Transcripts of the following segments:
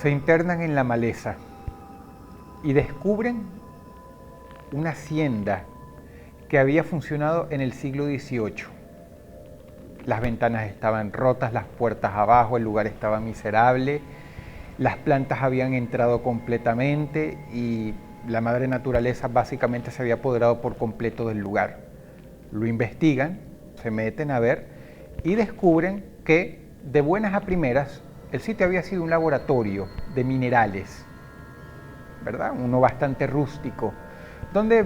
Se internan en la maleza y descubren una hacienda que había funcionado en el siglo XVIII. Las ventanas estaban rotas, las puertas abajo, el lugar estaba miserable, las plantas habían entrado completamente y la madre naturaleza básicamente se había apoderado por completo del lugar. Lo investigan, se meten a ver y descubren que de buenas a primeras el sitio había sido un laboratorio de minerales, ¿verdad? Uno bastante rústico, donde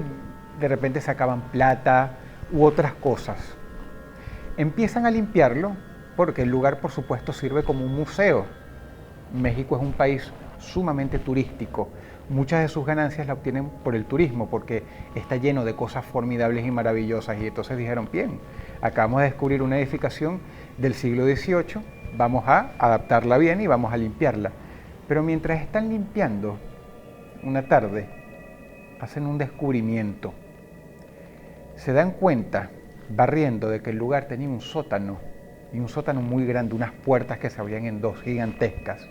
de repente sacaban plata u otras cosas. Empiezan a limpiarlo porque el lugar, por supuesto, sirve como un museo. México es un país sumamente turístico. Muchas de sus ganancias la obtienen por el turismo porque está lleno de cosas formidables y maravillosas. Y entonces dijeron, bien, acabamos de descubrir una edificación del siglo XVIII, vamos a adaptarla bien y vamos a limpiarla. Pero mientras están limpiando, una tarde, hacen un descubrimiento. Se dan cuenta, barriendo, de que el lugar tenía un sótano, y un sótano muy grande, unas puertas que se abrían en dos gigantescas.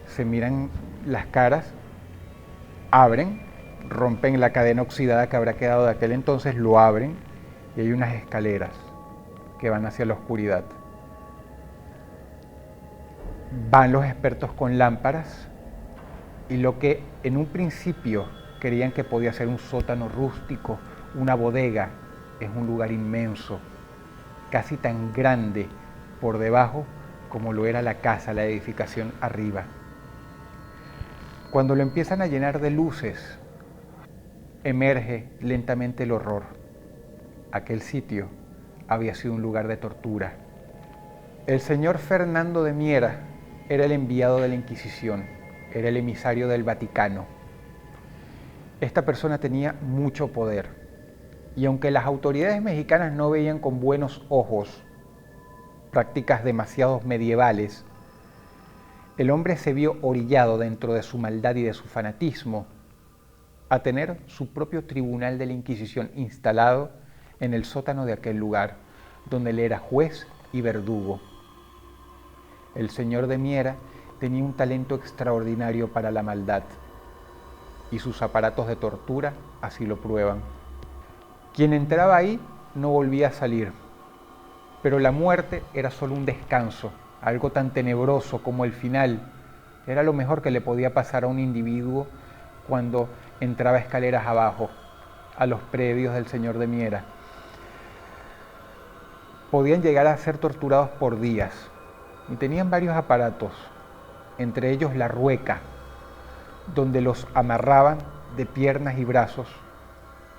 Se miran las caras, abren, rompen la cadena oxidada que habrá quedado de aquel entonces, lo abren y hay unas escaleras que van hacia la oscuridad. Van los expertos con lámparas y lo que en un principio creían que podía ser un sótano rústico, una bodega, es un lugar inmenso, casi tan grande por debajo como lo era la casa, la edificación arriba. Cuando lo empiezan a llenar de luces, emerge lentamente el horror. Aquel sitio había sido un lugar de tortura. El señor Fernando de Miera era el enviado de la Inquisición, era el emisario del Vaticano. Esta persona tenía mucho poder y aunque las autoridades mexicanas no veían con buenos ojos prácticas demasiado medievales, el hombre se vio orillado dentro de su maldad y de su fanatismo a tener su propio tribunal de la Inquisición instalado en el sótano de aquel lugar, donde él era juez y verdugo. El señor de Miera tenía un talento extraordinario para la maldad y sus aparatos de tortura así lo prueban. Quien entraba ahí no volvía a salir, pero la muerte era solo un descanso, algo tan tenebroso como el final. Era lo mejor que le podía pasar a un individuo cuando entraba escaleras abajo, a los predios del señor de Miera. Podían llegar a ser torturados por días y tenían varios aparatos, entre ellos la rueca, donde los amarraban de piernas y brazos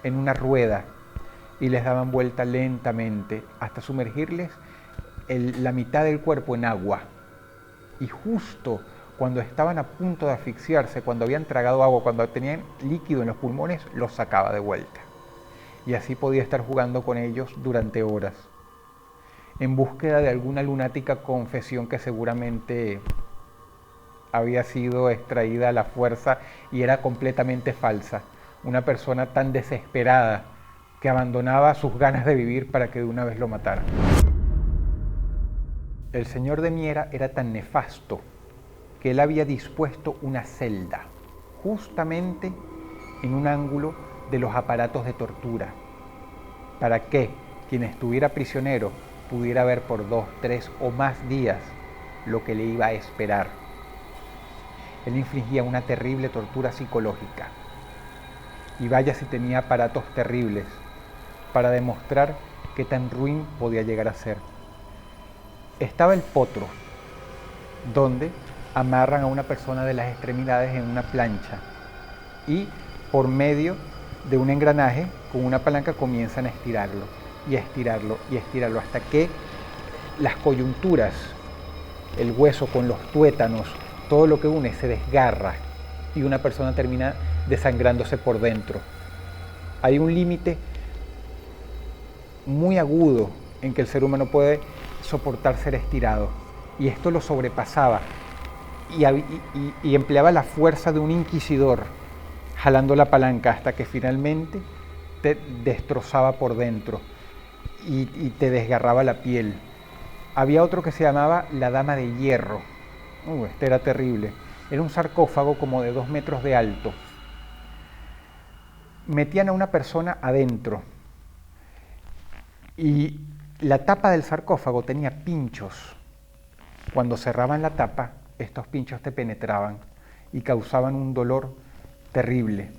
en una rueda y les daban vuelta lentamente hasta sumergirles la mitad del cuerpo en agua. Y justo cuando estaban a punto de asfixiarse, cuando habían tragado agua, cuando tenían líquido en los pulmones, los sacaba de vuelta. Y así podía estar jugando con ellos durante horas, en búsqueda de alguna lunática confesión que seguramente había sido extraída a la fuerza y era completamente falsa. Una persona tan desesperada que abandonaba sus ganas de vivir para que de una vez lo mataran. El señor de Miera era tan nefasto que él había dispuesto una celda justamente en un ángulo de los aparatos de tortura, para que quien estuviera prisionero pudiera ver por 2, 3 o más días lo que le iba a esperar. Él infligía una terrible tortura psicológica. Y vaya si tenía aparatos terribles para demostrar qué tan ruin podía llegar a ser. Estaba el potro, donde amarran a una persona de las extremidades en una plancha y por medio de un engranaje con una palanca comienzan a estirarlo y a estirarlo y a estirarlo hasta que las coyunturas, el hueso con los tuétanos, todo lo que une se desgarra y una persona termina desangrándose por dentro. Hay un límite muy agudo en que el ser humano puede soportar ser estirado y esto lo sobrepasaba y empleaba la fuerza de un inquisidor jalando la palanca hasta que finalmente te destrozaba por dentro y te desgarraba la piel. Había otro que se llamaba la dama de hierro, Este era terrible. Era un sarcófago como de 2 metros de alto. Metían a una persona adentro y la tapa del sarcófago tenía pinchos. Cuando cerraban la tapa, estos pinchos te penetraban y causaban un dolor terrible.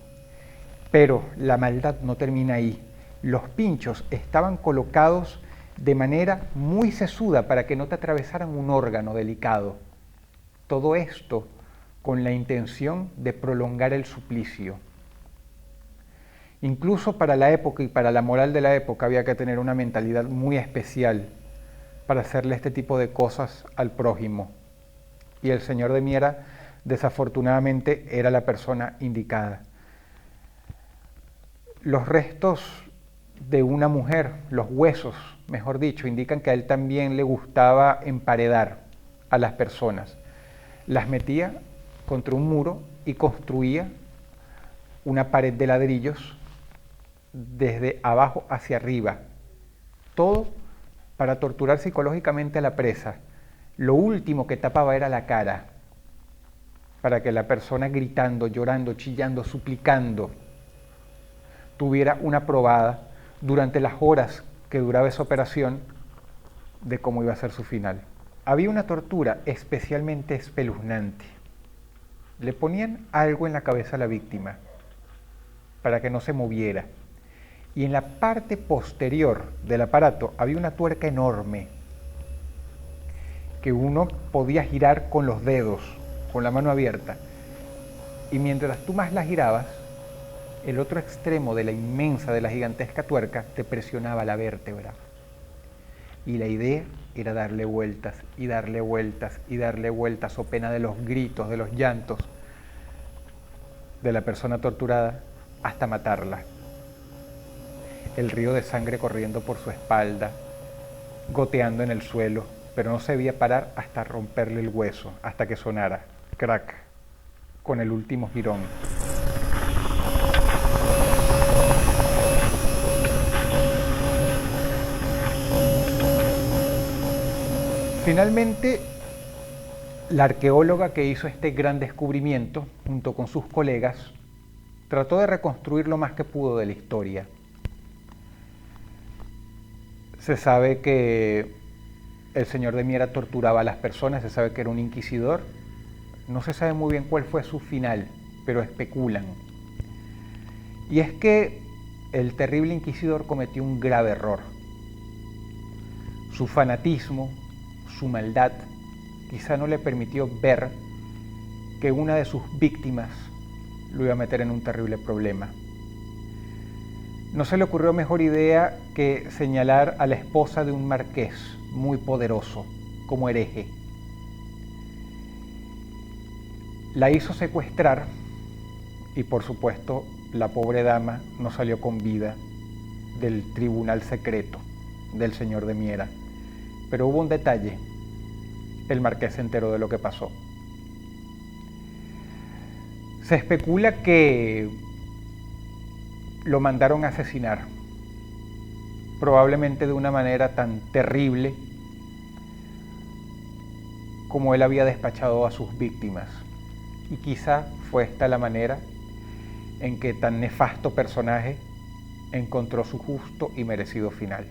Pero la maldad no termina ahí. Los pinchos estaban colocados de manera muy sesuda para que no te atravesaran un órgano delicado. Todo esto con la intención de prolongar el suplicio. Incluso para la época y para la moral de la época había que tener una mentalidad muy especial para hacerle este tipo de cosas al prójimo. Y el señor de Miera, desafortunadamente, era la persona indicada. Los restos de una mujer, los huesos, mejor dicho, indican que a él también le gustaba emparedar a las personas. Las metía contra un muro y construía una pared de ladrillos desde abajo hacia arriba. Todo para torturar psicológicamente a la presa. Lo último que tapaba era la cara, para que la persona gritando, llorando, chillando, suplicando, tuviera una probada durante las horas que duraba esa operación de cómo iba a ser su final. Había una tortura especialmente espeluznante. Le ponían algo en la cabeza a la víctima para que no se moviera. Y en la parte posterior del aparato había una tuerca enorme que uno podía girar con los dedos, con la mano abierta. Y mientras tú más la girabas, el otro extremo de la inmensa, de la gigantesca tuerca, te presionaba la vértebra. Y la idea era darle vueltas y darle vueltas y darle vueltas, o pena de los gritos, de los llantos de la persona torturada, hasta matarla. El río de sangre corriendo por su espalda, goteando en el suelo, pero no se veía parar hasta romperle el hueso, hasta que sonara, crack, con el último jirón. Finalmente, la arqueóloga que hizo este gran descubrimiento, junto con sus colegas, trató de reconstruir lo más que pudo de la historia. Se sabe que el señor de Miera torturaba a las personas, se sabe que era un inquisidor. No se sabe muy bien cuál fue su final, pero especulan. Y es que el terrible inquisidor cometió un grave error. Su fanatismo, su maldad, quizá no le permitió ver que una de sus víctimas lo iba a meter en un terrible problema. No se le ocurrió mejor idea que señalar a la esposa de un marqués muy poderoso como hereje. La hizo secuestrar y, por supuesto, la pobre dama no salió con vida del tribunal secreto del señor de Miera. Pero hubo un detalle: el marqués se enteró de lo que pasó. Se especula que lo mandaron a asesinar, probablemente de una manera tan terrible como él había despachado a sus víctimas. Y quizá fue esta la manera en que tan nefasto personaje encontró su justo y merecido final.